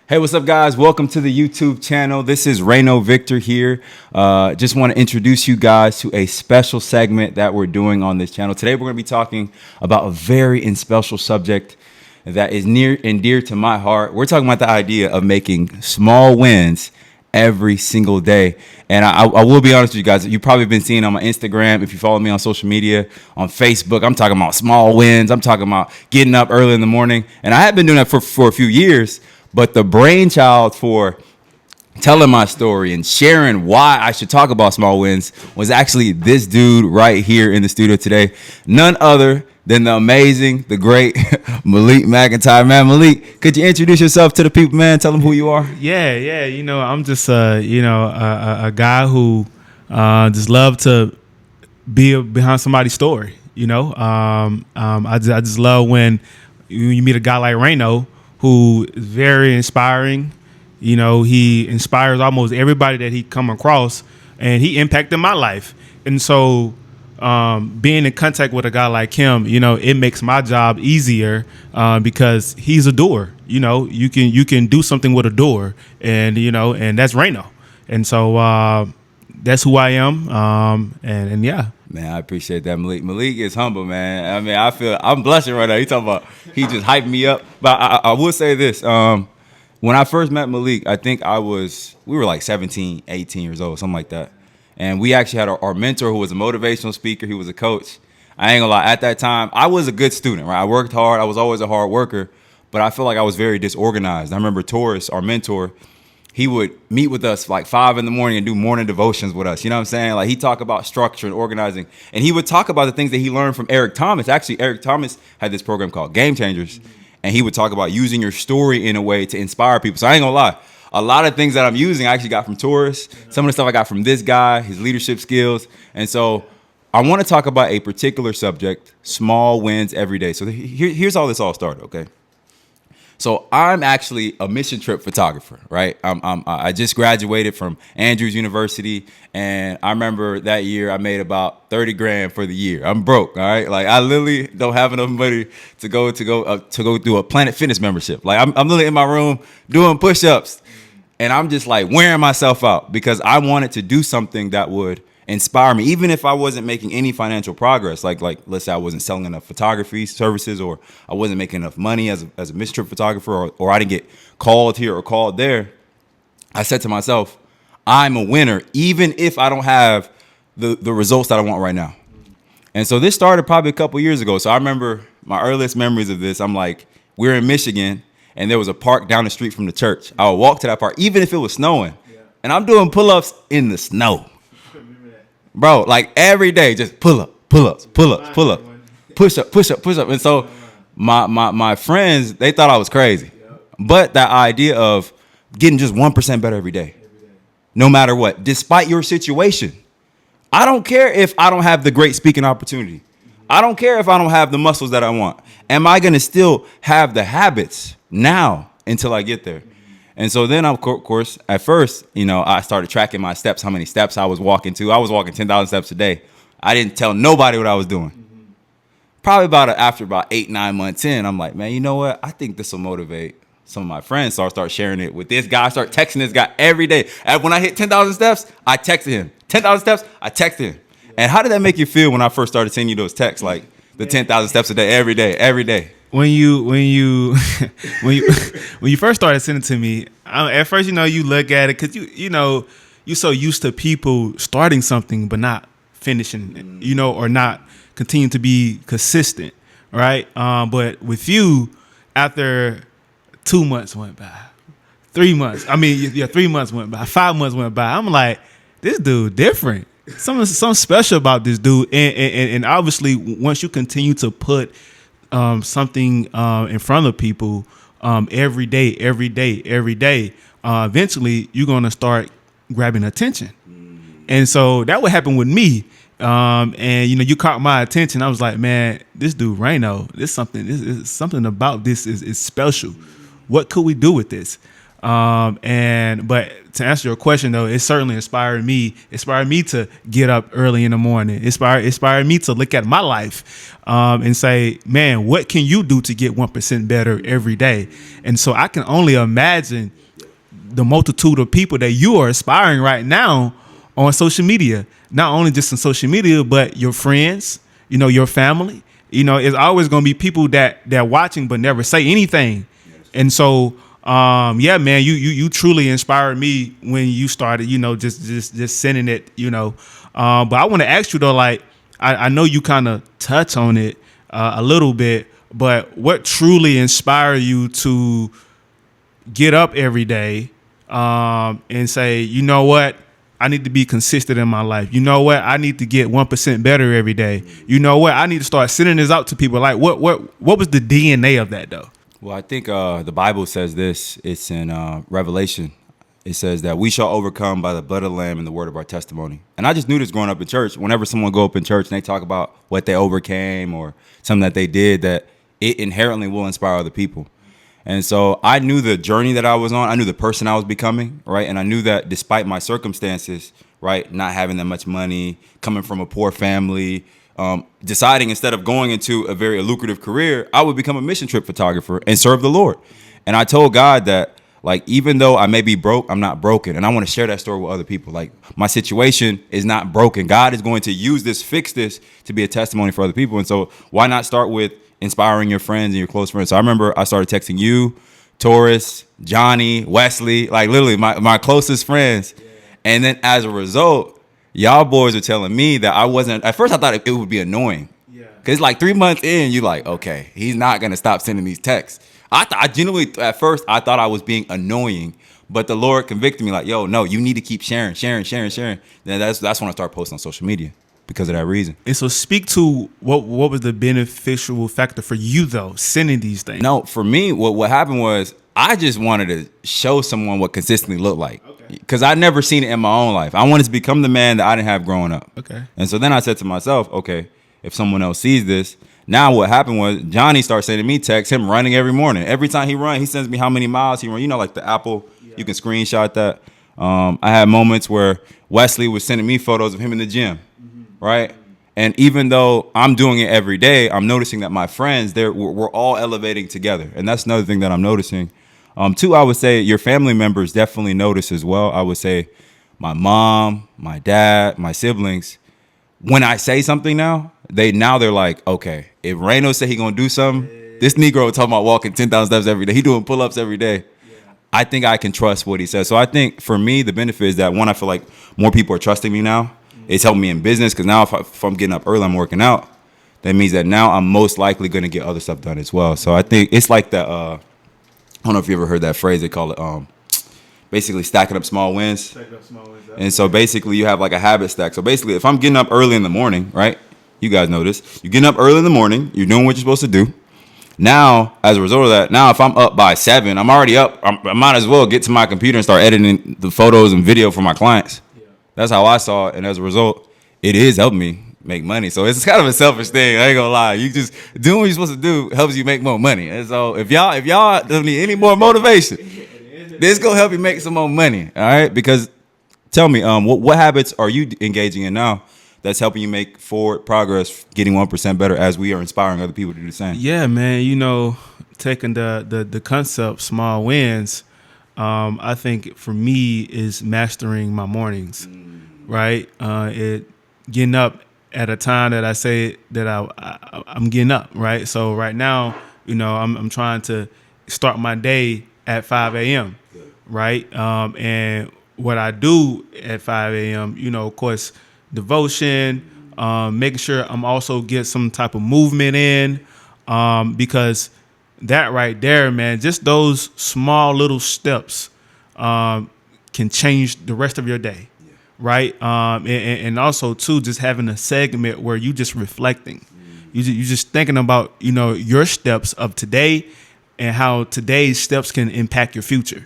Hey, what's up, guys? Welcome to the YouTube channel. This is Rayno Victor here. Just want to introduce you guys to a special segment that we're doing on this channel. Today, we're going to be talking about a very special subject that is near and dear to my heart. We're talking about the idea of making small wins every single day. And I will be honest with you guys, you've probably been seeing on my Instagram, if you follow me on social media, on Facebook, I'm talking about small wins. I'm talking about getting up early in the morning. And I have been doing that for a few years. But the brainchild for telling my story and sharing why I should talk about small wins was actually this dude right here in the studio today. None other than the amazing, the great Malik McIntyre. Man, Malik, could you introduce yourself to the people, man? Tell them who you are. Yeah. I'm just a guy who just love to be behind somebody's story. I just love when you meet a guy like Rayno, who is very inspiring. He inspires almost everybody that he come across, and he impacted my life. And so being in contact with a guy like him, it makes my job easier because he's a doer. You can do something with a door, and and that's Rayno. And so that's who I am. And yeah. Man, I appreciate that, Malik. Malik is humble, man. I mean, I'm blushing right now. You talking about he just hyped me up. But I will say this. When I first met Malik, I think we were like 17, 18 years old, something like that. And we actually had our mentor who was a motivational speaker. He was a coach. I ain't gonna lie, at that time, I was a good student, right? I worked hard. I was always a hard worker. But I feel like I was very disorganized. I remember Taurus, our mentor, he would meet with us like 5 a.m. and do morning devotions with us. You know what I'm saying? Like, he talked about structure and organizing. And he would talk about the things that he learned from Eric Thomas. Actually, Eric Thomas had this program called Game Changers. And he would talk about using your story in a way to inspire people. So I ain't gonna lie. A lot of things that I'm using I actually got from Taurus. Some of the stuff I got from this guy, his leadership skills. And so I want to talk about a particular subject, small wins every day. So here's how this all started, okay? So I'm actually a mission trip photographer, right? I just graduated from Andrews University, and I remember that year I made about 30 grand for the year. I'm broke, all right? Like, I literally don't have enough money to go do a Planet Fitness membership. Like, I'm literally in my room doing push-ups, and I'm just like wearing myself out because I wanted to do something that would inspire me, even if I wasn't making any financial progress. Like let's say I wasn't selling enough photography services, or I wasn't making enough money as a mission trip photographer, or I didn't get called here or called there. I said to myself, I'm a winner, even if I don't have the results that I want right now. And so this started probably a couple years ago. So I remember my earliest memories of this. I'm like, we're in Michigan, and there was a park down the street from the church. I would walk to that park, even if it was snowing, and I'm doing pull-ups in the snow. Bro, like every day, just pull up, push up. And so my friends, they thought I was crazy. But that idea of getting just 1% better every day, no matter what, despite your situation. I don't care if I don't have the great speaking opportunity. I don't care if I don't have the muscles that I want. Am I going to still have the habits now until I get there? And so then, of course, at first, I started tracking my steps, how many steps I was walking to. I was walking 10,000 steps a day. I didn't tell nobody what I was doing. Probably after about 8-9 months in, I'm like, man, you know what? I think this will motivate some of my friends. So I start sharing it with this guy. I start texting this guy every day. And when I hit 10,000 steps, I texted him. 10,000 steps, I texted him. And how did that make you feel when I first started sending you those texts, like the 10,000 steps a day, every day? When you first started sending to me, at first, you look at it because you're so used to people starting something but not finishing it, or not continue to be consistent, right? But with you, after 2 months went by, 3 months, 3 months went by, 5 months went by, I'm like, this dude different. Something special about this dude, and obviously once you continue to put something in front of people every day, eventually you're going to start grabbing attention. And so that would happen with me. And you caught my attention. I was like, man, this dude Rayno, this is something about this is special. What could we do with this? But to answer your question though, it certainly inspired me to get up early in the morning. Inspired me to look at my life and say, man, what can you do to get 1% better every day? And so I can only imagine the multitude of people that you are inspiring right now on social media, not only just on social media, but your friends, your family. It's always going to be people that watching but never say anything. And so, yeah, man, you truly inspired me when you started, just sending it, but I want to ask you though, like, I know you kind of touch on it a little bit, but what truly inspired you to get up every day and say, you know what, I need to be consistent in my life. You know what, I need to get 1% better every day. You know what, I need to start sending this out to people. Like, what was the DNA of that though? Well, I think the Bible says this. It's in Revelation. It says that we shall overcome by the blood of the Lamb and the word of our testimony. And I just knew this growing up in church. Whenever someone go up in church and they talk about what they overcame or something that they did, that it inherently will inspire other people. And so I knew the journey that I was on. I knew the person I was becoming, right? And I knew that despite my circumstances, right, not having that much money, coming from a poor family, deciding instead of going into a very lucrative career, I would become a mission trip photographer and serve the Lord. And I told God that, like, even though I may be broke, I'm not broken. And I want to share that story with other people. Like, my situation is not broken. God is going to use this, fix this to be a testimony for other people. And so why not start with inspiring your friends and your close friends? So I remember I started texting you, Taurus, Johnny, Wesley, like literally my closest friends. Yeah. And then as a result, y'all boys are telling me that I wasn't, at first I thought it would be annoying. Yeah. Cause like 3 months in, you're like, okay, he's not going to stop sending these texts. I genuinely, at first, I thought I was being annoying, but the Lord convicted me like, yo, no, you need to keep sharing. Then that's when I started posting on social media because of that reason. And so speak to what was the beneficial factor for you, though, sending these things? No, for me, what happened was I just wanted to show someone what consistently looked like. Because I'd never seen it in my own life. I wanted to become the man that I didn't have growing up. Okay. And so then I said to myself, okay, if someone else sees this, now what happened was Johnny started sending me texts, him running every morning. Every time he runs, he sends me how many miles he runs. Like the Apple, you can screenshot that. I had moments where Wesley was sending me photos of him in the gym, right? And even though I'm doing it every day, I'm noticing that my friends, we're all elevating together. And that's another thing that I'm noticing. Two, I would say your family members definitely notice as well. I would say my mom, my dad, my siblings. When I say something now they're like, okay, if Rayno said he gonna do something, this Negro talking about walking 10,000 steps every day. He doing pull-ups every day. I think I can trust what he says. So I think for me, the benefit is that, one, I feel like more people are trusting me now. It's helping me in business because now if I'm getting up early, I'm working out. That means that now I'm most likely going to get other stuff done as well. So I think it's like that. I don't know if you ever heard that phrase. They call it basically stacking up small wins. And so basically you have like a habit stack. So basically if I'm getting up early in the morning, right? You guys know this. You're getting up early in the morning. You're doing what you're supposed to do. Now, as a result of that, now if I'm up by 7, I'm already up. I might as well get to my computer and start editing the photos and video for my clients. Yeah. That's how I saw it. And as a result, it is helping me make money. So it's kind of a selfish thing. I ain't gonna lie. You just doing what you're supposed to do helps you make more money. And so if y'all don't need any more motivation, this gonna help you make some more money. All right? Because tell me, what habits are you engaging in now that's helping you make forward progress, getting 1% better as we are inspiring other people to do the same? Yeah, man. Taking the concept small wins, I think for me is mastering my mornings, right? It getting up at a time that I say that I'm getting up, right? So right now, I'm trying to start my day at 5 a.m., right? And what I do at 5 a.m., of course, devotion, making sure I'm also get some type of movement in, because that right there, man, just those small little steps can change the rest of your day, right? And also too, just having a segment where you just reflecting, you just thinking about your steps of today and how today's steps can impact your future,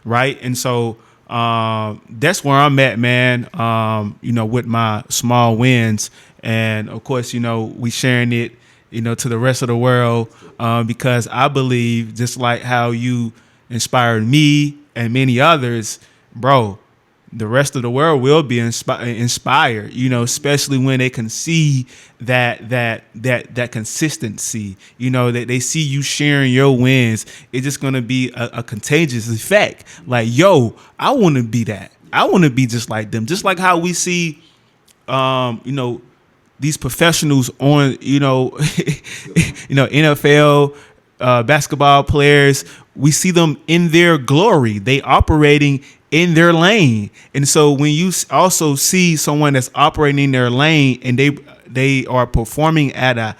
right? And so that's where I'm at, man. With my small wins, and of course, we sharing it, to the rest of the world, because I believe just like how you inspired me and many others, bro, the rest of the world will be inspired, especially when they can see that consistency, that they see you sharing your wins. It's just going to be a contagious effect. Like, yo, I want to be that. I want to be just like them. Just like how we see, these professionals on, NFL basketball players, we see them in their glory. They operating in their lane. And so when you also see someone that's operating in their lane and they are performing at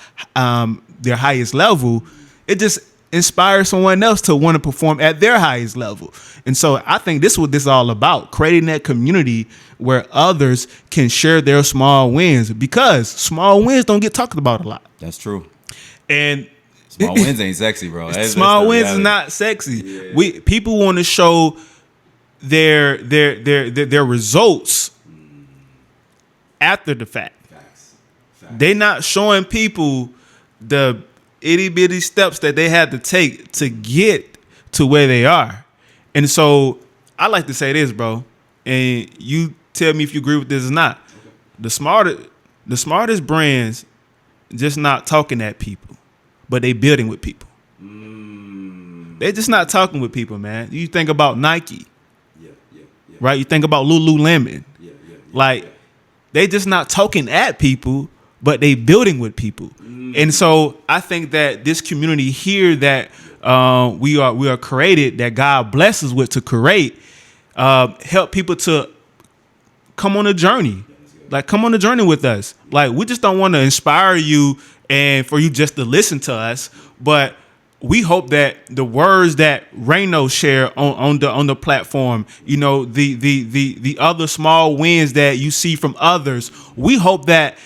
their highest level, it just inspires someone else to want to perform at their highest level. And so I think this is what this is all about, creating that community where others can share their small wins, because small wins don't get talked about a lot. That's true. And small wins ain't sexy, bro. Small wins is not sexy. Yeah. People want to show their results after the fact. Facts. They not showing people the itty bitty steps that they had to take to get to where they are. And so I like to say this, bro, and you tell me if you agree with this or not. Okay. The smartest brands just not talking at people, but they building with people. They just not talking with people, man. You think about Nike, right? You think about Lululemon. They just not talking at people, but they building with people. And so I think that this community here that we are created, that God blesses with to create, help people to come on a journey. Like, come on a journey with us. Like, we just don't want to inspire you and for you just to listen to us, but we hope that the words that Rayno share on the platform, the other small wins that you see from others, we hope that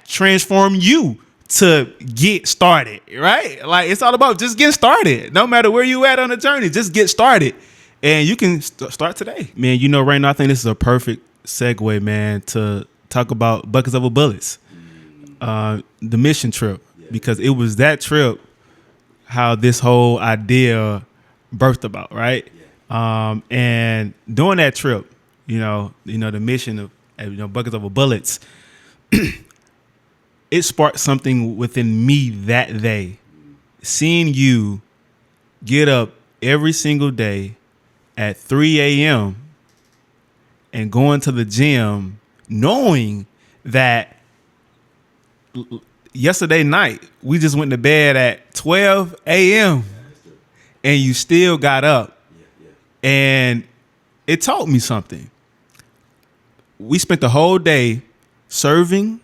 transform you to get started, right? Like, it's all about just getting started. No matter where you at on the journey, just get started. And you can start today. Man, Rayno, I think this is a perfect segue, man, to talk about Buckets Over Bullets, the mission trip, because it was that trip how this whole idea birthed about, right? And during that trip, the mission of Buckets Over Bullets, it sparked something within me that day. Seeing you get up every single day at 3 a.m. and going to the gym, knowing that yesterday night we just went to bed at 12 a.m. and you still got up. And it taught me something. We spent the whole day serving,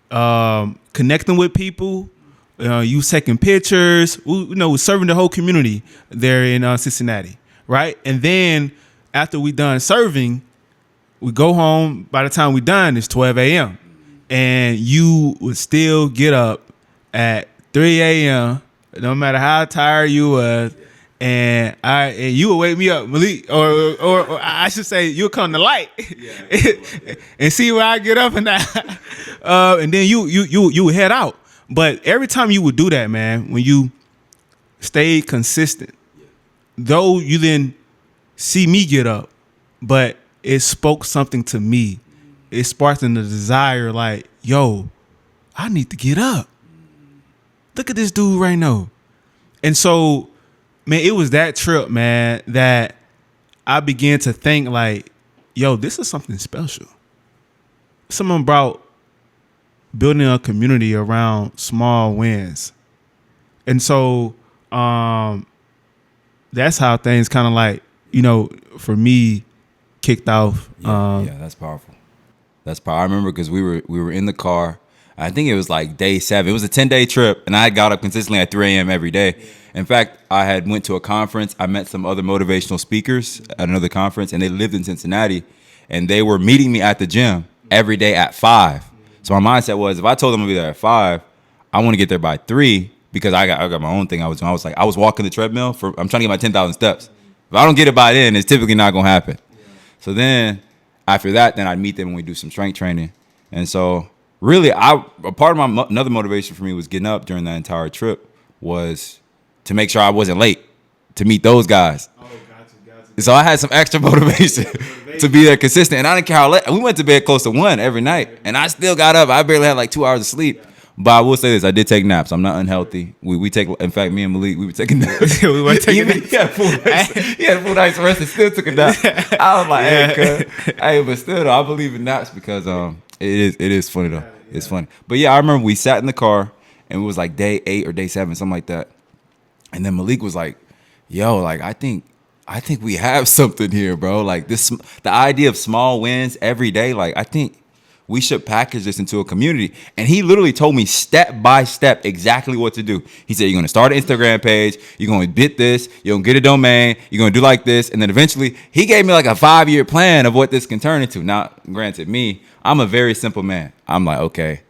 connecting with people, you taking pictures, serving the whole community there in Cincinnati, right? And then after we done serving, we go home. By the time we done, it's 12 a.m. And you would still get up at 3 a.m. no matter how tired you was, and you would wake me up, Malik, or I should say, you'll come to light and see where I get up and that. And then you would head out. But every time you would do that, man, when you stayed consistent, though you didn't see me get up, but it spoke something to me. It sparked in the desire, like, yo, I need to get up. Look at this dude right now. And so, man, it was that trip, man, that I began to think, like, yo, this is something special. Someone brought building a community around small wins. And so that's how things kind of like, for me, kicked off. Yeah, that's powerful. That's powerful. I remember because we were in the car. I think it was like day 7. It was a 10-day trip, and I got up consistently at 3 a.m. every day. In fact, I had went to a conference. I met some other motivational speakers at another conference, and they lived in Cincinnati, and they were meeting me at the gym every day at 5. So my mindset was, if I told them to be there at 5, I want to get there by 3 because I got my own thing I was doing. I was walking the treadmill I'm trying to get my 10,000 steps. If I don't get it by then, it's typically not going to happen. So then after that, then I'd meet them when we do some strength training. And so really, a part of another motivation for me was getting up during that entire trip was to make sure I wasn't late to meet those guys. So I had some extra motivation to be there consistent. And I didn't care how late. We went to bed close to 1 every night. And I still got up. I barely had like 2 hours of sleep. But I will say this, I did take naps. I'm not unhealthy. We take, in fact, me and Malik, we were taking naps. We were taking naps. He had full night's rest and still took a nap. I was like, hey, but still though, I believe in naps because it is funny though. It's funny. But yeah, I remember we sat in the car and it was like day 8 or day 7, something like that. And then Malik was like, yo, like I think we have something here, bro. Like the idea of small wins every day, like I think we should package this into a community. And he literally told me step by step exactly what to do. He said, you're going to start an Instagram page. You're going to bid this. You're going to get a domain. You're going to do like this. And then eventually he gave me like a 5-year plan of what this can turn into. Now, granted, I'm a very simple man. I'm like, okay,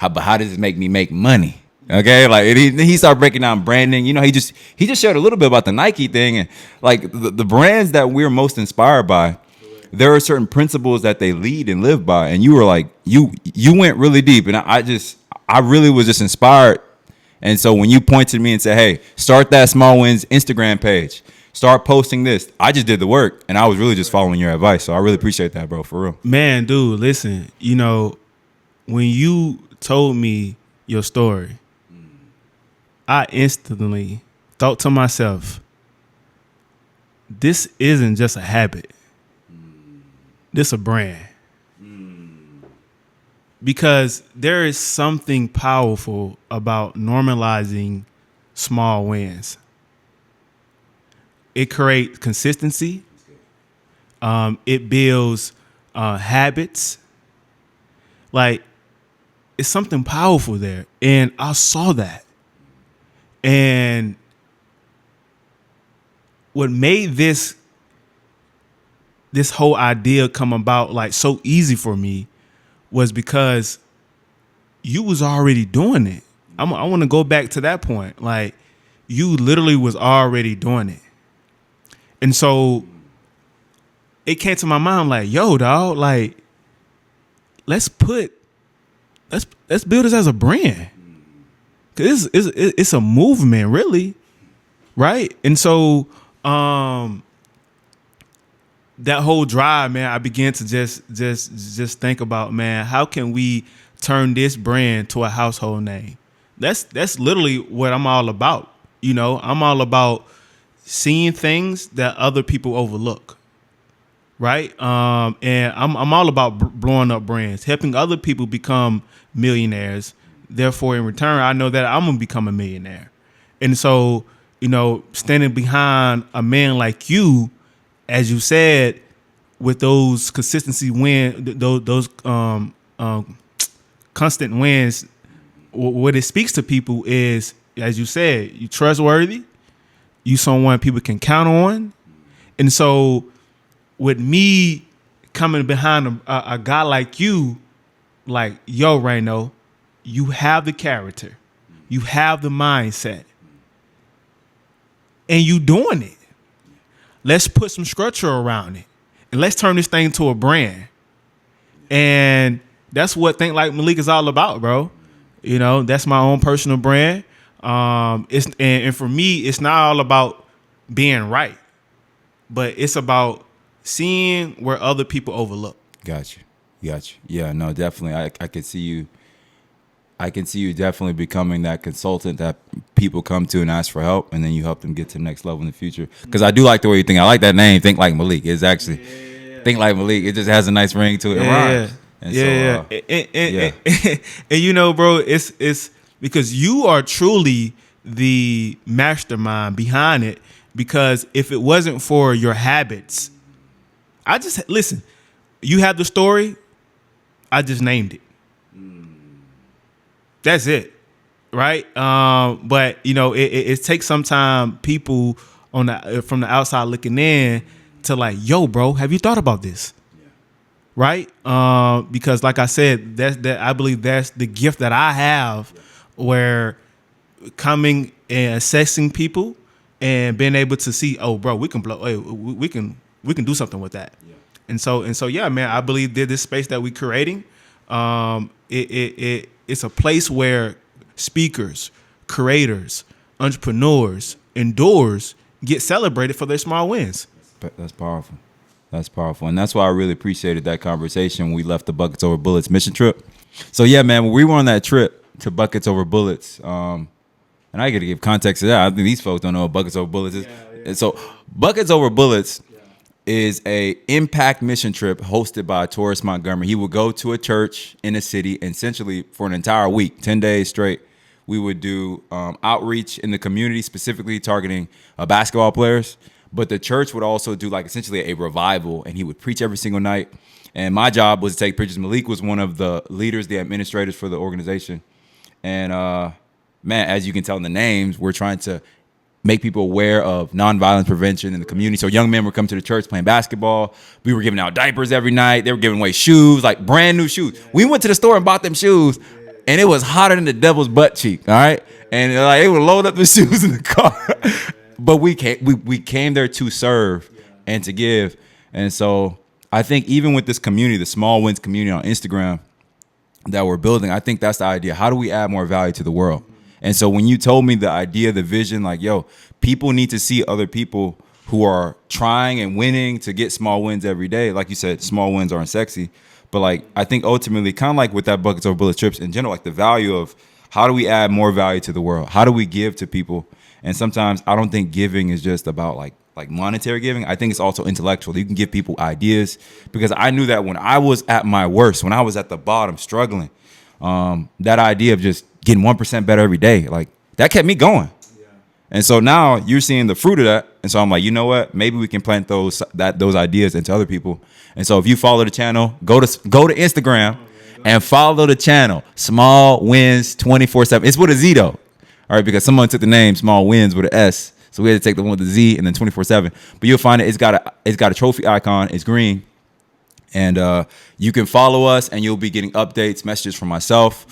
but how does this make me make money? Okay, like he started breaking down branding. You know, he just shared a little bit about the Nike thing and like the brands that we're most inspired by. There are certain principles that they lead and live by, and you were like, you went really deep, and I really was just inspired. And so when you pointed to me and said, hey, start that Small Wins Instagram page, start posting this, I just did the work, and I was really just following your advice. So I really appreciate that, bro, for real. Man, dude, listen, you know, when you told me your story, I instantly thought to myself, this isn't just a habit. This a brand. Because there is something powerful about normalizing small wins. It creates consistency. It builds habits. Like, it's something powerful there. And I saw that. And what made this whole idea come about like so easy for me was because you was already doing it. I want to go back to that point. Like, you literally was already doing it. And so it came to my mind like, yo, dog, like, let's build this as a brand. Cause it's a movement, really. Right? And so that whole drive, man, I began to just think about, man, how can we turn this brand to a household name? That's literally what I'm all about. You know, I'm all about seeing things that other people overlook. Right? And I'm all about blowing up brands, helping other people become millionaires. Therefore, in return, I know that I'm going to become a millionaire. And so, you know, standing behind a man like you, as you said, with those consistency those constant wins, what it speaks to people is, as you said, you trustworthy, you someone people can count on. And so with me coming behind a guy like you, like, yo, Rayno, you have the character, you have the mindset, and you doing it. Let's put some structure around it, and let's turn this thing into a brand. And that's what Think Like Malik is all about, bro. You know, that's my own personal brand. And for me, it's not all about being right, but it's about seeing where other people overlook. Got you. Yeah, no, definitely. I could see you. I can see you definitely becoming that consultant that people come to and ask for help, and then you help them get to the next level in the future. Because I do like the way you think. I like that name, Think Like Malik. It's actually Think Like Malik. It just has a nice ring to it. It rhymes. And and you know, bro, it's because you are truly the mastermind behind it. Because if it wasn't for your habits, listen. You have the story. I just named it. That's it, right? But you know, it takes some time. People from the outside looking in to like, yo, bro, have you thought about this? Yeah. Right? Because like I said, I believe that's the gift that I have, where coming and assessing people and being able to see, oh, bro, we can blow. Hey, we can do something with that. Yeah. And so, yeah, man, I believe that this space that we're creating, it's a place where speakers, creators, entrepreneurs, and doers get celebrated for their small wins. That's powerful. That's powerful. And that's why I really appreciated that conversation when we left the Buckets Over Bullets mission trip. So yeah, man, when we were on that trip to Buckets Over Bullets, and I got to give context to that. I think these folks don't know what Buckets Over Bullets is. And so Buckets Over Bullets is a impact mission trip hosted by Taurus Montgomery. He would go to a church in a city, and essentially for an entire week, 10 days straight, we would do outreach in the community, specifically targeting basketball players. But the church would also do like essentially a revival, and he would preach every single night. And my job was to take pictures. Malik was one of the leaders, the administrators for the organization. And man, as you can tell in the names, we're trying to make people aware of nonviolence prevention in the community. So young men would come to the church playing basketball. We were giving out diapers every night. They were giving away shoes, like brand new shoes. We went to the store and bought them shoes, and it was hotter than the devil's butt cheek, all right? And like they would load up the shoes in the car. But we came there to serve and to give. And so I think even with this community, the Small Wins community on Instagram that we're building, I think that's the idea. How do we add more value to the world? And so when you told me the idea, the vision, like, yo, people need to see other people who are trying and winning to get small wins every day. Like you said, small wins aren't sexy. But like, I think ultimately, kind of like with that Buckets Over Bullets trips in general, like the value of how do we add more value to the world? How do we give to people? And sometimes I don't think giving is just about like monetary giving. I think it's also intellectual. You can give people ideas, because I knew that when I was at my worst, when I was at the bottom struggling, that idea of just getting 1% better every day, like that kept me going. Yeah. And so now you're seeing the fruit of that. And so I'm like, you know what? Maybe we can plant those ideas into other people. And so if you follow the channel, go to Instagram and follow the channel. Small Wins 24/7. It's with a Z though. All right, because someone took the name Small Wins with an S. So we had to take the one with the Z and then 24/7. But you'll find it. It's got a trophy icon. It's green. And you can follow us, and you'll be getting updates, messages from myself,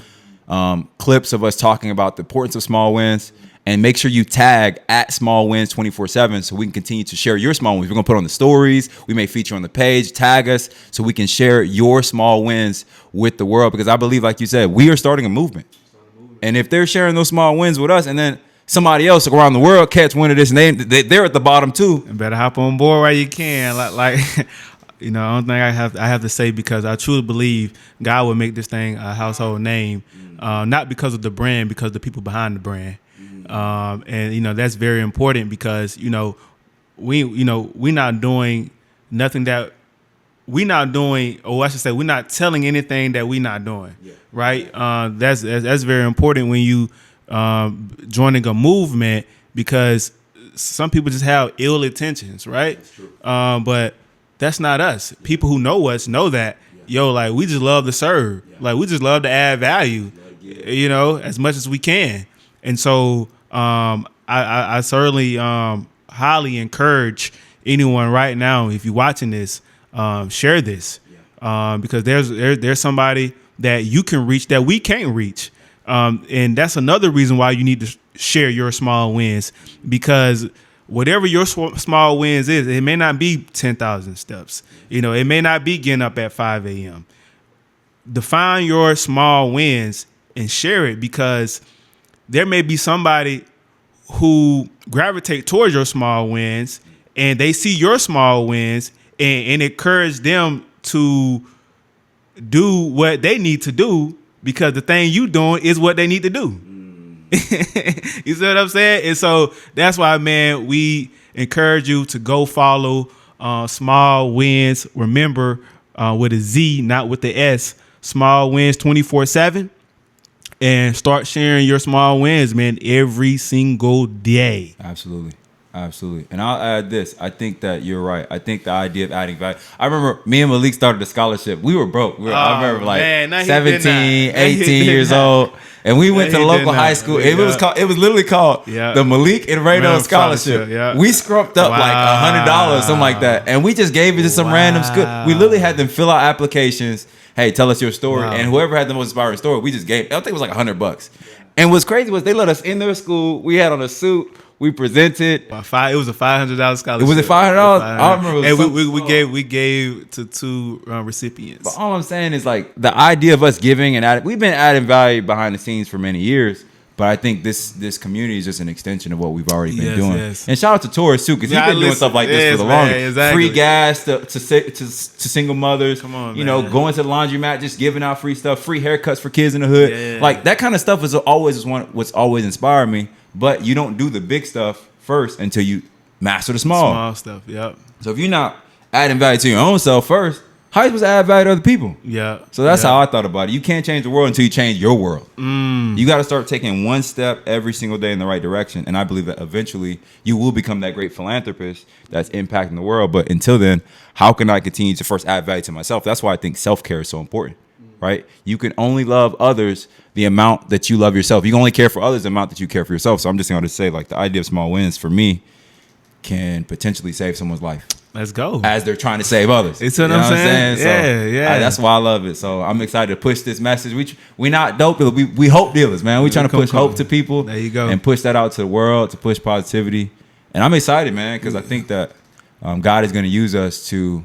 clips of us talking about the importance of small wins. And make sure you tag at Small Wins 24/7 so we can continue to share your small wins. We're going to put on the stories. We may feature on the page. Tag us so we can share your small wins with the world. Because I believe, like you said, we are starting a movement. And if they're sharing those small wins with us, and then somebody else around the world catch wind of this, and they're at the bottom too. You better hop on board while you can. Like you know, I don't think I have to say, because I truly believe God will make this thing a household name, not because of the brand, because of the people behind the brand. And you know, that's very important, because you know, we're not doing nothing that we're not doing, or I should say, we're not telling anything that we're not doing. Yeah. Right? That's very important when you joining a movement, because some people just have ill intentions, right? That's true. But that's not us. People who know us know that, yo, like we just love to serve. Yeah. Like we just love to add value, you know, as much as we can. And so I certainly highly encourage anyone right now, if you're watching this, share this, because there's somebody that you can reach that we can't reach. And that's another reason why you need to share your small wins, because whatever your small wins is, it may not be 10,000 steps. You know, it may not be getting up at 5 a.m. Define your small wins and share it, because there may be somebody who gravitate towards your small wins, and they see your small wins and encourage them to do what they need to do, because the thing you doing is what they need to do. You see what I'm saying? And so that's why, man, we encourage you to go follow Small Wins. Remember, with a Z, not with the S. Small Wins 24/7. And start sharing your small wins, man, every single day. Absolutely. Absolutely. And I'll add this. I think that you're right. I think the idea of adding value. I remember me and Malik started a scholarship. We were broke. I remember like 17, 18 years old. And we went to the local high school. It was literally called the Malik and Rayno Scholarship. Yeah. We scrumped up like $100, something like that. And we just gave it to some random school. We literally had them fill out applications. Hey, tell us your story. Wow. And whoever had the most inspiring story, we just gave. I think it was like $100. And what's crazy was they let us in their school. We had on a suit. We presented. It was a $500 scholarship. Was it $500? I remember. And we gave to two recipients. But all I'm saying is, like, the idea of us giving and we've been adding value behind the scenes for many years. But I think this community is just an extension of what we've already been doing. Yes. And shout out to Taurus too, because he's been doing stuff like this for the longest. Exactly. Free gas to single mothers. Come on, you man. know, going to the laundromat, just giving out free stuff, free haircuts for kids in the hood. Yeah. Like that kind of stuff is what's always inspired me. But you don't do the big stuff first until you master the small stuff. Yep. So if you're not adding value to your own self first, how are you supposed to add value to other people? Yeah. So that's how I thought about it. You can't change the world until you change your world. You got to start taking one step every single day in the right direction. And I believe that eventually you will become that great philanthropist that's impacting the world. But until then, how can I continue to first add value to myself? That's why I think self-care is so important, right? You can only love others the amount that you love yourself. You can only care for others the amount that you care for yourself. So I'm just going to say, like, the idea of small wins for me can potentially save someone's life. Let's go. As they're trying to save others. It's what I'm saying. So, Yeah. that's why I love it. So I'm excited to push this message. We not dope dealers. We hope dealers, man. We trying to push hope to people. There you go. And push that out to the world, to push positivity. And I'm excited, man, because I think that God is going to use us to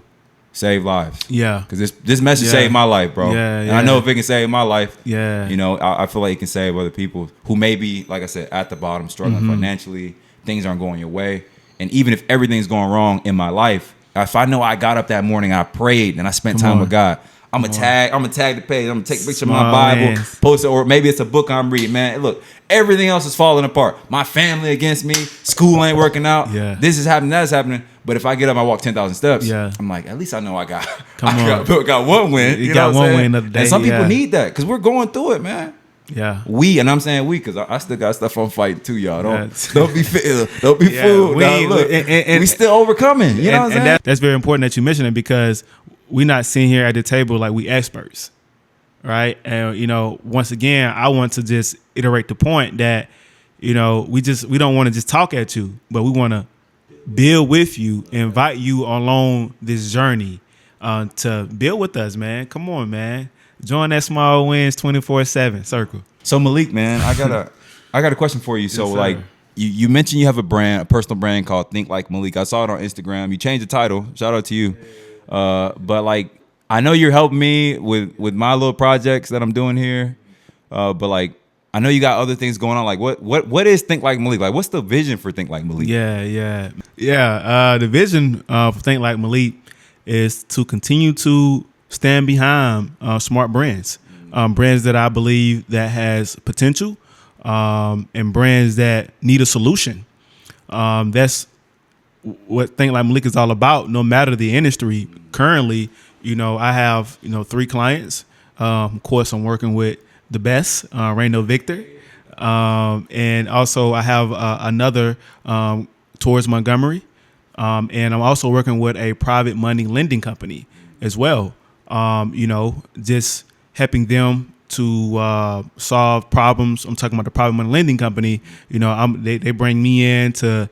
save lives. Yeah. Because this message saved my life, bro. Yeah, and I know if it can save my life, Yeah. you know, I feel like it can save other people who may be, like I said, at the bottom, struggling financially. Things aren't going your way. And even if everything's going wrong in my life, if I know I got up that morning, I prayed, and I spent time with God, I'm gonna tag the page. I'm gonna take a picture of my Bible, post it, or maybe it's a book I'm reading. Man, look, everything else is falling apart. My family against me. School ain't working out. Yeah. This is happening. That's happening. But if I get up, I walk 10,000 steps. Yeah. I'm like, at least I know I got one win. You got one win of the day. And some people need that because we're going through it, man. Yeah. And I'm saying we because I still got stuff I'm fighting too, y'all. Don't be fooled. Look, we still overcoming. You know what I'm saying? That's very important that you mention it because we're not sitting here at the table like we experts, right? And you know, once again, I want to just iterate the point that you know we don't want to just talk at you, but we want to build with you, invite you along this journey to build with us, man. Come on, man. Join that Small Wins 24/7 circle. So Malik, man, I got a question for you. So Yes, like you mentioned you have a personal brand called Think Like Malik. I saw it on Instagram. You changed the title. Shout out to you. But like I know you're helping me with my little projects that I'm doing here. But like I know you got other things going on. Like what is Think Like Malik? Like what's the vision for Think Like Malik? Yeah. The vision for Think Like Malik is to continue to stand behind smart brands, brands that I believe that has potential, and brands that need a solution. That's what Think Like Malik is all about. No matter the industry, currently, you know, I have 3 clients. Of course, I'm working with the best, Rayno Victor, and also I have another Taurus Montgomery, and I'm also working with a private money lending company as well. Just helping them to solve problems. I'm talking about the private money lending company. You know, they bring me in to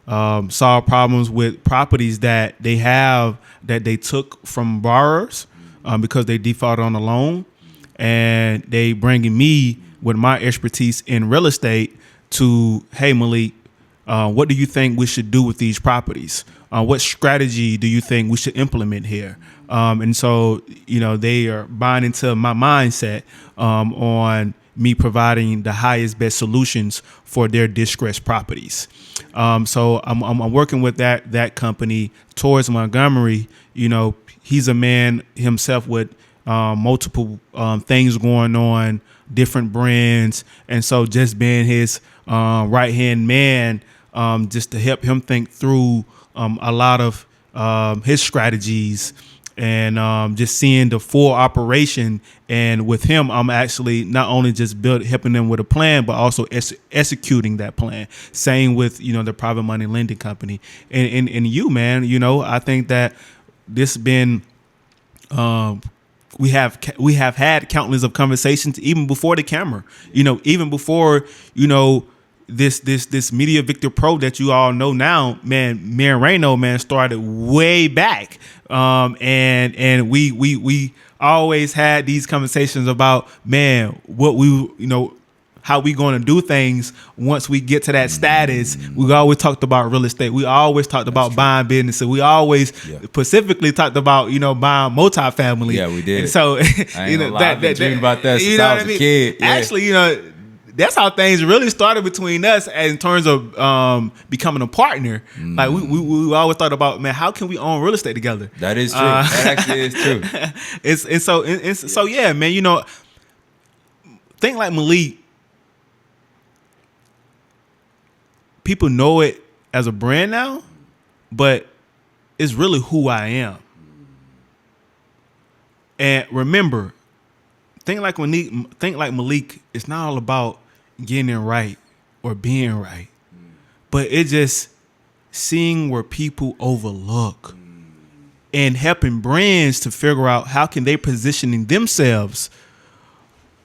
solve problems with properties that they have that they took from borrowers because they defaulted on the loan, and they bringing me with my expertise in real estate to, hey Malik, what do you think we should do with these properties? What strategy do you think we should implement here? And so, you know, they are buying into my mindset on me providing the highest, best solutions for their distressed properties. So I'm working with that company. Taurus Montgomery, you know, he's a man himself with multiple things going on, different brands. And so just being his right-hand man, just to help him think through a lot of his strategies and just seeing the full operation. And with him, I'm actually not only just helping them with a plan, but also executing that plan. Same with, you know, the private money lending company. And you, man, you know, I think that this been we have had countless of conversations even before the camera, you know, even before, you know, this Media Victor Pro that you all know now, man, me and Rayno, man, started way back. And we always had these conversations about, man, what we, you know, how we going to do things once we get to that status. We always talked about real estate. We always talked about buying businesses. We always specifically talked about, you know, buying multifamily. Yeah, we did. And so, I ain't you know, gonna lie, I've been dreaming about that since I was a kid. Yeah. Actually, you know, that's how things really started between us in terms of becoming a partner. Like we always thought about, man, how can we own real estate together? That is true. That actually is true. So yeah, man, you know, think like Malik. People know it as a brand now, but it's really who I am. And remember, think like Malik, it's not all about getting it right or being right, but it's just seeing where people overlook and helping brands to figure out how can they positioning themselves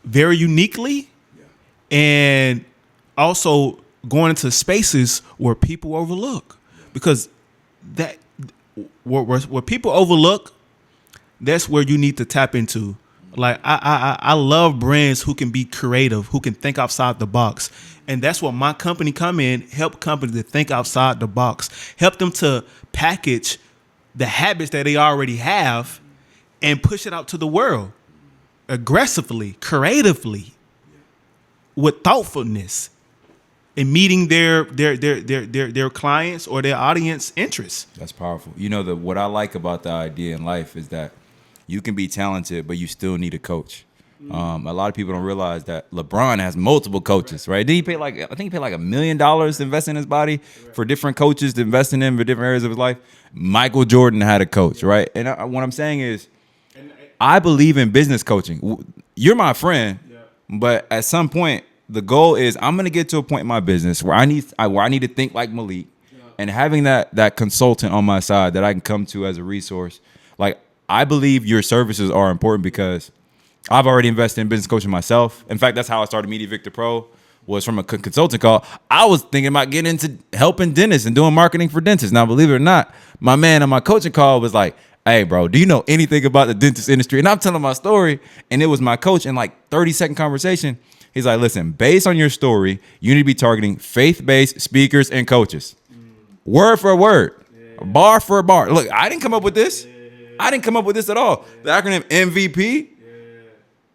very uniquely and also going into spaces where people overlook, because that where people overlook, that's where you need to tap into. Like I love brands who can be creative, who can think outside the box, and that's what my company come in, help companies to think outside the box, help them to package the habits that they already have and push it out to the world aggressively, creatively, with thoughtfulness, and meeting their clients or their audience interests. That's powerful. You know, what I like about the idea in life is that you can be talented, but you still need a coach. A lot of people don't realize that LeBron has multiple coaches, right? Did he pay I think he paid like $1 million to invest in his body for different coaches to invest in him for different areas of his life. Michael Jordan had a coach, right? And what I'm saying is, I believe in business coaching. You're my friend, but at some point, the goal is I'm going to get to a point in my business where I need to think like Malik, and having that consultant on my side that I can come to as a resource. Like, I believe your services are important because I've already invested in business coaching myself. In fact, that's how I started Media Victor Pro, was from a consulting call. I was thinking about getting into helping dentists and doing marketing for dentists. Now, believe it or not, my man on my coaching call was like, hey, bro, do you know anything about the dentist industry? And I'm telling my story, and it was my coach in like 30-second conversation. He's like, listen, based on your story, you need to be targeting faith-based speakers and coaches. Word for word, bar for bar. Look, I didn't come up with this. I didn't come up with this at all. The acronym MVP.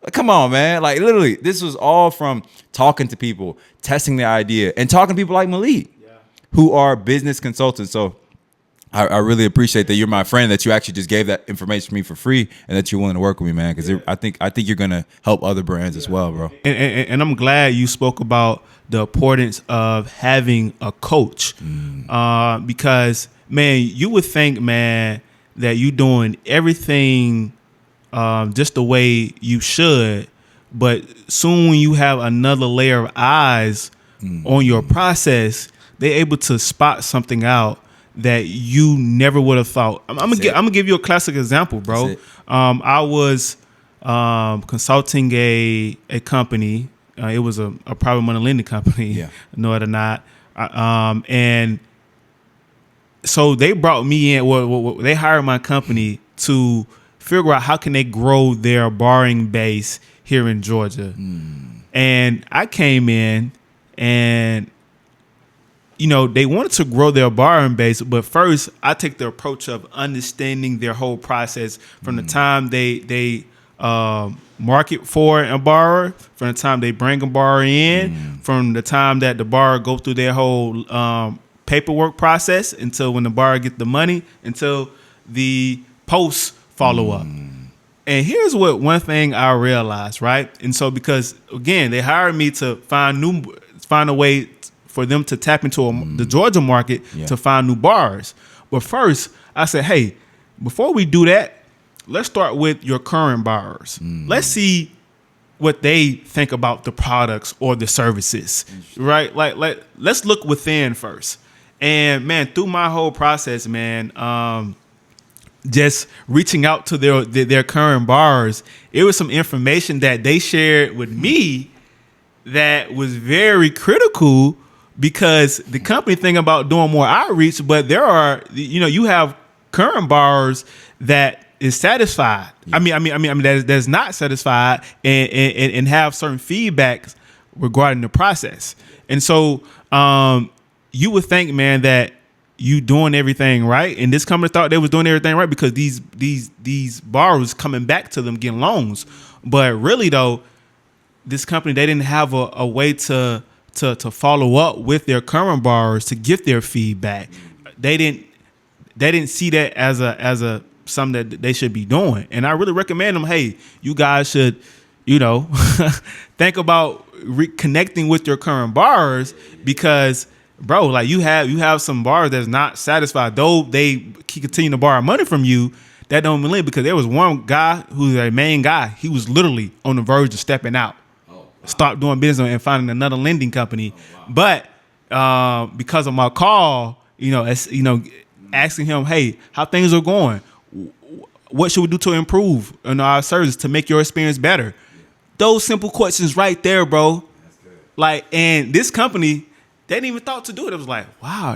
Like, come on, man. Like, literally, this was all from talking to people, testing the idea, and talking to people like Malik, who are business consultants. So I really appreciate that you're my friend, that you actually just gave that information to me for free, and that you're willing to work with me, man. Because I think you're gonna help other brands as well, bro. And I'm glad you spoke about the importance of having a coach, because, man, you would think, man, that you doing everything just the way you should, but soon when you have another layer of eyes on your process, they're able to spot something out that you never would have thought. I'm gonna give you a classic example, bro. I was consulting a company. It was a private money lending company, know it or not. And so they brought me in. Well, they hired my company to figure out how can they grow their borrowing base here in Georgia. And I came in, and they wanted to grow their borrowing base, but first I take the approach of understanding their whole process from the time they market for a borrower, from the time they bring a borrower in, from the time that the borrower go through their whole paperwork process until when the borrower get the money, until the post follow up. And here's what one thing I realized, right? And so, because again, they hired me to find a way for them to tap into the Georgia market to find new borrowers. But first, I said, hey, before we do that, let's start with your current borrowers. Let's see what they think about the products or the services, right? Like let's look within first. And man, through my whole process, man, just reaching out to their current borrowers, it was some information that they shared with me that was very critical, because the company thinking about doing more outreach, but there are, you have current borrowers that is satisfied. I mean, that's not satisfied and have certain feedback regarding the process. And so you would think, man, that you doing everything right, and this company thought they was doing everything right because these borrowers coming back to them getting loans. But really though, this company, they didn't have a way to follow up with their current borrowers to get their feedback. They didn't see that as a something that they should be doing. And I really recommend them, hey, you guys should, think about reconnecting with your current borrowers, because bro, like you have some borrowers that's not satisfied, though they continue to borrow money from you. That don't mean, because there was one guy who's a main guy. He was literally on the verge of stepping out, stop doing business and finding another lending company. But because of my call, asking him, hey, how things are going, what should we do to improve in our service to make your experience better? Those simple questions right there, bro. Like, and this company, they didn't even thought to do it. It was like, wow,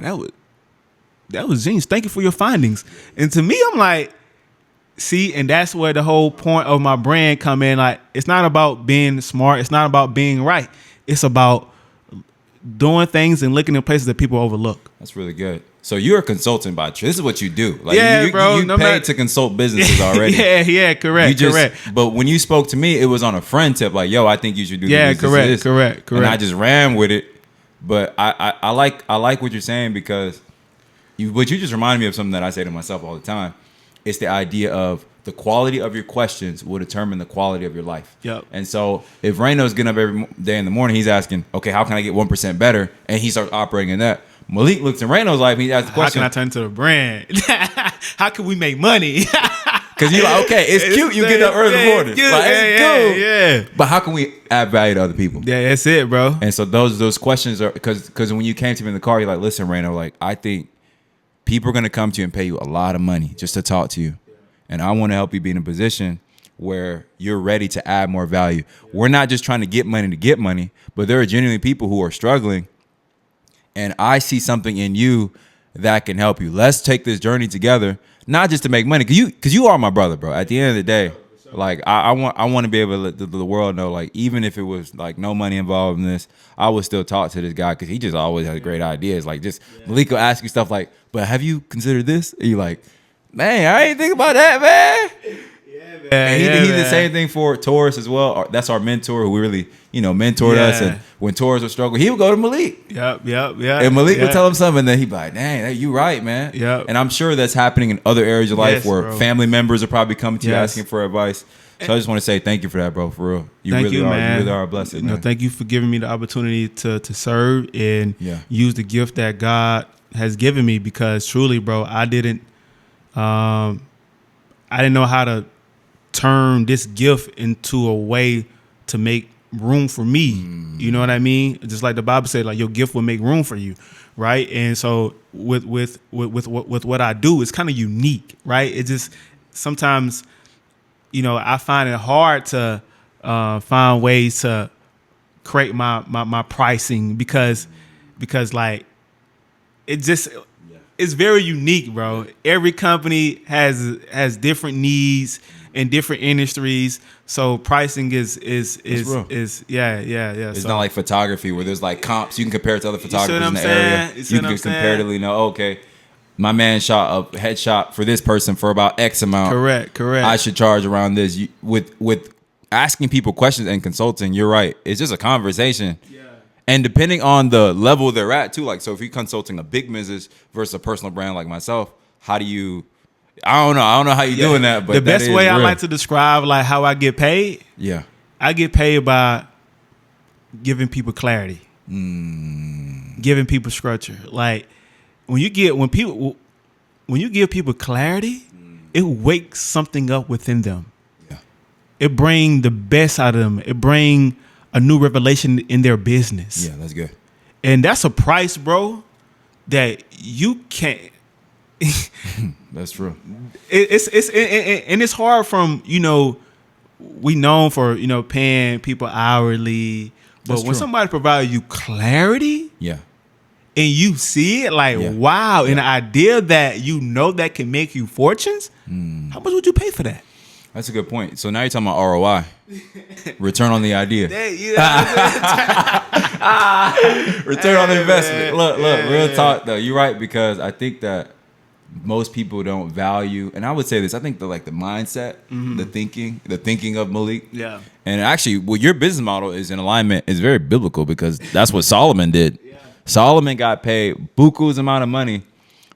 that was genius. Thank you for your findings. And to me, I'm like, see, and that's where the whole point of my brand come in. Like, it's not about being smart. It's not about being right. It's about doing things and looking in places that people overlook. That's really good. So you're a consultant by trade. This is what you do. Like, bro. You paid to consult businesses already. Correct. But when you spoke to me, it was on a friend tip. Like, yo, I think you should do this. Correct. And I just ran with it. But I like what you're saying, because you just reminded me of something that I say to myself all the time. It's the idea of the quality of your questions will determine the quality of your life. Yep. And so if Rayno's getting up every day in the morning, he's asking, okay, how can I get 1% better? And he starts operating in that. Malik looks in Rayno's life, he asks the question, how can I turn to the brand? How can we make money? Because you're like, okay, it's cute you get up early in the morning. It's cool. Yeah. But how can we add value to other people? Yeah, that's it, bro. And so those questions are, because when you came to me in the car, you're like, listen, Rayno, like, I think people are going to come to you and pay you a lot of money just to talk to you. And I want to help you be in a position where you're ready to add more value. We're not just trying to get money, but there are genuinely people who are struggling. And I see something in you that can help you. Let's take this journey together, not just to make money. Because you are my brother, bro. At the end of the day, like, I want to be able to let the world know, like, even if it was like no money involved in this, I would still talk to this guy, because he just always has great ideas. Like, just Malik will ask you stuff like, but have you considered this? And you're like, man, I ain't think about that, man. And he did the same thing for Taurus as well. That's our mentor, who really, mentored us. And when Taurus was struggling, he would go to Malik. Yep. And Malik would tell him something, and then he'd be like, dang, you right, man. Yep. And I'm sure that's happening in other areas of life where family members are probably coming to you asking for advice. So I just want to say thank you for that, bro, for real. You really are a blessing, man. Thank you for giving me the opportunity to serve and use the gift that God has given me, because truly, bro, I didn't know how to turn this gift into a way to make room for me. You know what I mean? Just like the Bible said, like, your gift will make room for you, right? And so with what I do, it's kind of unique, right? It just sometimes, I find it hard to find ways to create my pricing, because like, it just it's very unique, bro. Every company has different needs in different industries, so pricing is yeah. It's not like photography where there's like comps. You can compare it to other photographers in the area. You can comparatively know, okay, my man shot a headshot for this person for about X amount. Correct. I should charge around this. With asking people questions and consulting, you're right. It's just a conversation. Yeah. And depending on the level they're at too, like, so if you're consulting a big business versus a personal brand like myself, how do you? I don't know how you're doing that, but the best way I like to describe like how I get paid. Yeah, I get paid by giving people clarity, giving people structure. Like when you give people clarity, it wakes something up within them. Yeah, it brings the best out of them. It brings a new revelation in their business. Yeah, that's good. And that's a price, bro, that you can't. That's true. It's hard from, we known for, paying people hourly. But when somebody provides you clarity, and you see it like, wow, and the idea that that can make you fortunes, how much would you pay for that? That's a good point. So now you're talking about ROI, return on the idea. Return on the investment. Look, real talk though. You're right, because I think that most people don't value, and I would say this, I think the mindset, the thinking of Malik. Yeah. And actually, well, your business model is in alignment, is very biblical, because that's what Solomon did. Yeah. Solomon got paid buku's amount of money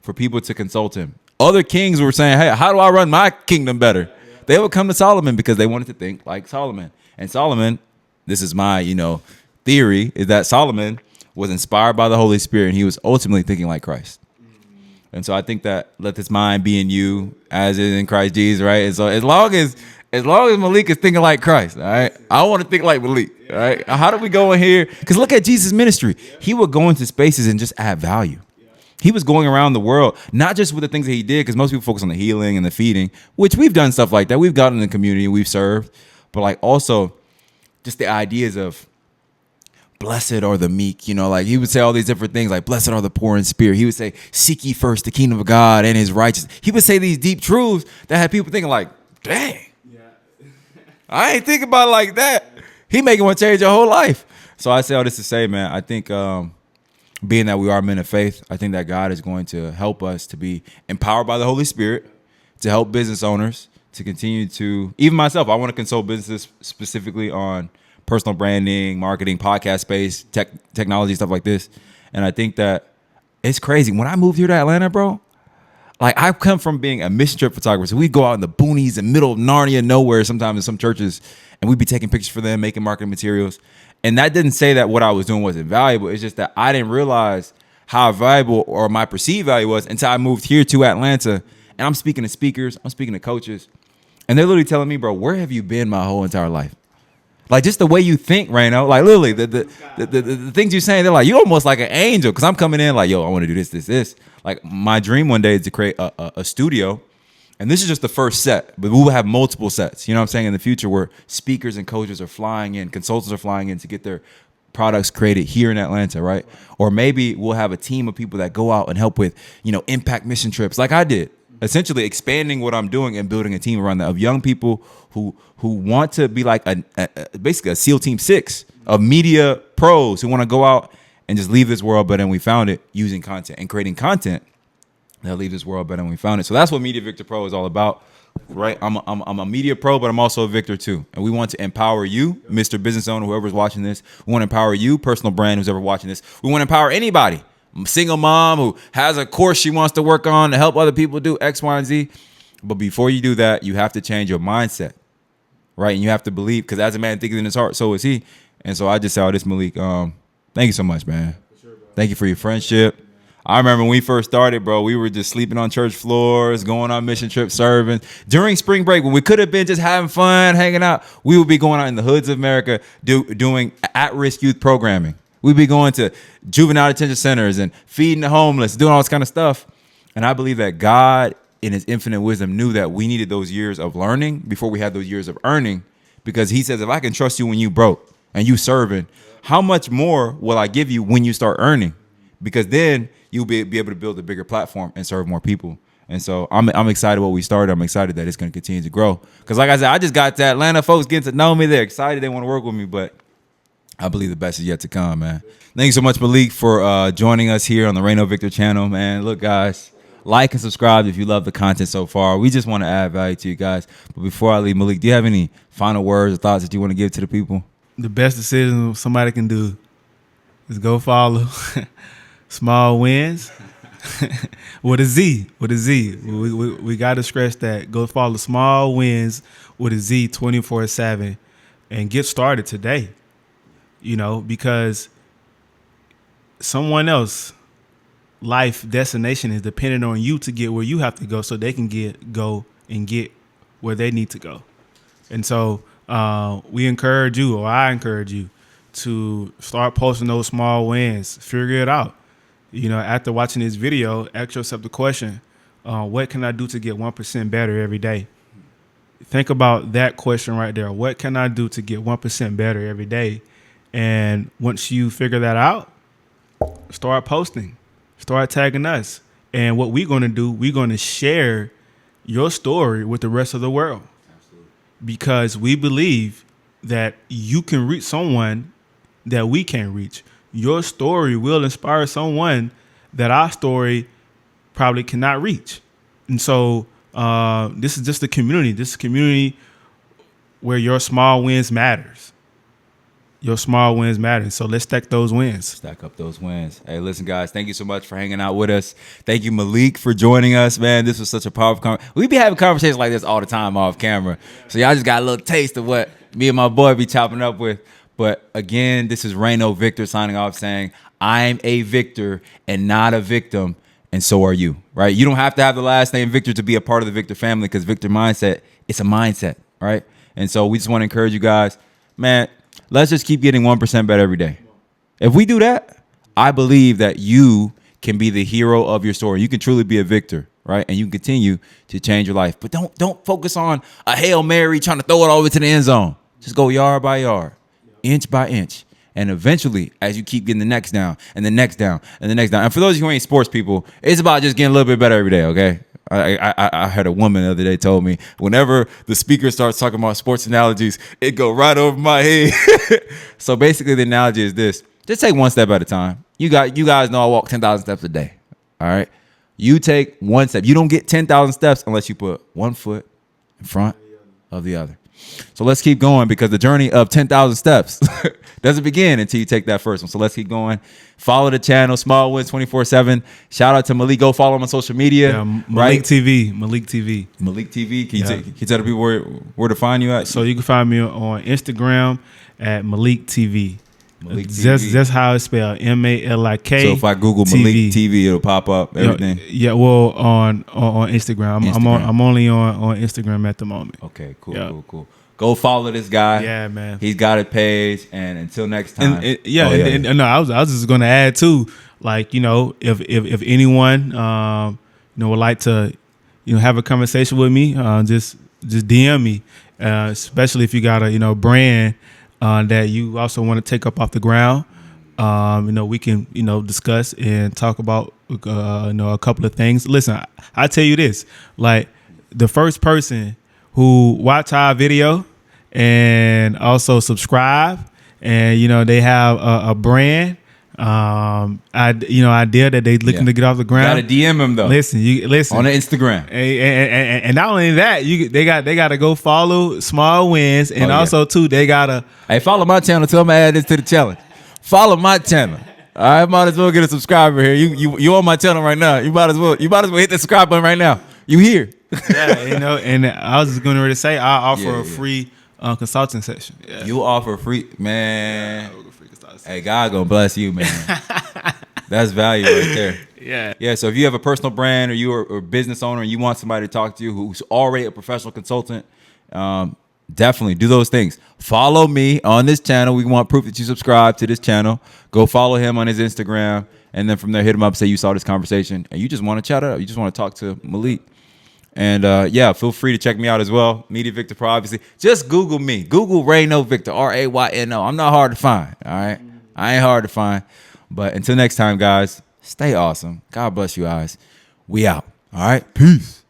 for people to consult him. Other kings were saying, hey, how do I run my kingdom better? They would come to Solomon because they wanted to think like Solomon. And Solomon, this is my, theory, is that Solomon was inspired by the Holy Spirit, and he was ultimately thinking like Christ. And so I think that let this mind be in you as is in Christ Jesus, right? And so as long as Malik is thinking like Christ, all right, I want to think like Malik, all right? How do we go in here? Because look at Jesus' ministry. He would go into spaces and just add value. He was going around the world, not just with the things that he did, because most people focus on the healing and the feeding, which we've done stuff like that. We've gotten in the community, we've served, but like also just the ideas of blessed are the meek, like he would say all these different things, like blessed are the poor in spirit. He would say, seek ye first the kingdom of God and his righteousness. He would say these deep truths that had people thinking like, dang, I ain't thinking about it like that. He making one change your whole life. So I say all this to say, man, I think being that we are men of faith, I think that God is going to help us to be empowered by the Holy Spirit to help business owners to continue to, even myself, I want to consult businesses specifically on personal branding, marketing, podcast space, technology, stuff like this. And I think that it's crazy. When I moved here to Atlanta, bro, like I've come from being a mission trip photographer. So we'd go out in the boonies in the middle of Narnia, nowhere, sometimes in some churches, and we'd be taking pictures for them, making marketing materials. And that didn't say that what I was doing wasn't valuable. It's just that I didn't realize how valuable or my perceived value was until I moved here to Atlanta. And I'm speaking to speakers, I'm speaking to coaches, and they're literally telling me, bro, where have you been my whole entire life? Like just the way you think, Rayno, like literally the things you're saying, they're like, you're almost like an angel. Cause I'm coming in like, yo, I want to do this. Like my dream one day is to create a studio. And this is just the first set, but we will have multiple sets. You know what I'm saying? In the future where speakers and coaches are flying in, consultants are flying in to get their products created here in Atlanta, right? Or maybe we'll have a team of people that go out and help with, impact mission trips like I did. Essentially expanding what I'm doing and building a team around that of young people who want to be like basically a SEAL Team 6 of media pros who want to go out and just leave this world better than we found it, using content and creating content that leave this world better than we found it. So that's what Media Victor Pro is all about, right? I'm a media pro, but I'm also a Victor too. And we want to empower you, Mr. Business Owner, whoever's watching this. We want to empower you, personal brand, who's ever watching this. We want to empower anybody. I'm a single mom who has a course she wants to work on to help other people do X, Y, and Z. But before you do that, you have to change your mindset, right? And you have to believe, because as a man thinketh in his heart, so is he. And so I just say, oh, this Malik, thank you so much, man. Thank you for your friendship. I remember when we first started, bro, we were just sleeping on church floors, going on mission trips, serving. During spring break, when we could have been just having fun, hanging out, we would be going out in the hoods of America doing at-risk youth programming. We'd be going to juvenile detention centers and feeding the homeless, doing all this kind of stuff. And I believe that God, in his infinite wisdom, knew that we needed those years of learning before we had those years of earning. Because he says, if I can trust you when you broke and you serving, how much more will I give you when you start earning? Because then you'll be able to build a bigger platform and serve more people. And so I'm excited what we started. I'm excited that it's going to continue to grow. Because like I said, I just got to Atlanta. Folks getting to know me. They're excited. They want to work with me. But I believe the best is yet to come, man. Thank you so much, Malik, for joining us here on the Rayno Victor channel, man. Look, guys, like and subscribe if you love the content so far. We just want to add value to you guys. But before I leave, Malik, do you have any final words or thoughts that you want to give to the people? The best decision somebody can do is go follow Small Wins with a Z. We got to stress that. Go follow Small Wins with a Z 24/7 and get started today. Because someone else life destination is dependent on you to get where you have to go so they can go and get where they need to go. And so we encourage you, or I encourage you, to start posting those small wins. Figure it out. After watching this video, ask yourself the question, what can I do to get 1% better every day? Think about that question right there. What can I do to get 1% better every day? And once you figure that out, start posting, start tagging us. And what we're going to do, we're going to share your story with the rest of the world. Absolutely. Because we believe that you can reach someone that we can't reach. Your story will inspire someone that our story probably cannot reach. And so this is just a community. This is a community where your small wins matters. Your small wins matter. So let's stack those wins. Stack up those wins. Hey, listen, guys, thank you so much for hanging out with us. Thank you, Malik, for joining us, man. This was such a powerful conversation. We be having conversations like this all the time off camera. So y'all just got a little taste of what me and my boy be chopping up with. But again, this is Rayno Victor signing off saying, I'm a victor and not a victim, and so are you, right? You don't have to have the last name Victor to be a part of the Victor family, because Victor mindset, it's a mindset, right? And so we just want to encourage you guys, man, let's just keep getting 1% better every day. If we do that, I believe that you can be the hero of your story. You can truly be a victor, right? And you can continue to change your life. But don't focus on a Hail Mary trying to throw it all the way to the end zone. Just go yard by yard, inch by inch. And eventually, as you keep getting the next down and the next down and the next down. And for those of you who ain't sports people, it's about just getting a little bit better every day, okay? I heard a woman the other day told me, whenever the speaker starts talking about sports analogies, it go right over my head. So basically, the analogy is this: just take one step at a time. You guys know I walk 10,000 steps a day. All right, you take one step. You don't get 10,000 steps unless you put one foot in front of the other. So let's keep going, because the journey of 10,000 steps doesn't begin until you take that first one. So let's keep going. Follow the channel, Small Wins 24/7. Shout out to Malik. Go follow him on social media. Yeah, Malik right? TV. Malik TV. Malik TV. Can you tell the people where to find you at? So you can find me on Instagram at Malik TV. Malik TV. That's how it's spelled. MALIK. So if I Google Malik TV, it'll pop up everything. Yeah, well, on Instagram. I'm only on Instagram at the moment. Okay, cool. Go follow this guy. Yeah, man. He's got a page. And until next time. No, I was just gonna add too. Like, if anyone would like to have a conversation with me, just DM me. Especially if you got a brand that you also want to take up off the ground. We can discuss and talk about a couple of things. Listen, I tell you this, like, the first person who watch our video and also subscribe, and they have a brand idea that they looking to get off the ground. You gotta DM them though. Listen on the Instagram, and not only that, they got to go follow Small Wins, and also too they gotta follow my channel too. I'm gonna add this to the challenge. Follow my channel. I might as well get a subscriber here. You on my channel right now. You might as well hit the subscribe button right now. You here? Yeah, and I was just going to say I offer a free consulting session. Yeah. You offer free, man. Hey, God gonna bless you, man. That's value right there. Yeah. So if you have a personal brand, or you're a business owner and you want somebody to talk to you who's already a professional consultant, definitely do those things. Follow me on this channel. We want proof that you subscribe to this channel. Go follow him on his Instagram, and then from there, hit him up, say you saw this conversation, and you just want to chat it up. You just want to talk to Malik. And feel free to check me out as well. Media Victor Pro, obviously. Just Google me. Google Rayno Victor, Rayno. I'm not hard to find, all right? I ain't hard to find. But until next time, guys, stay awesome. God bless you guys. We out. All right? Peace.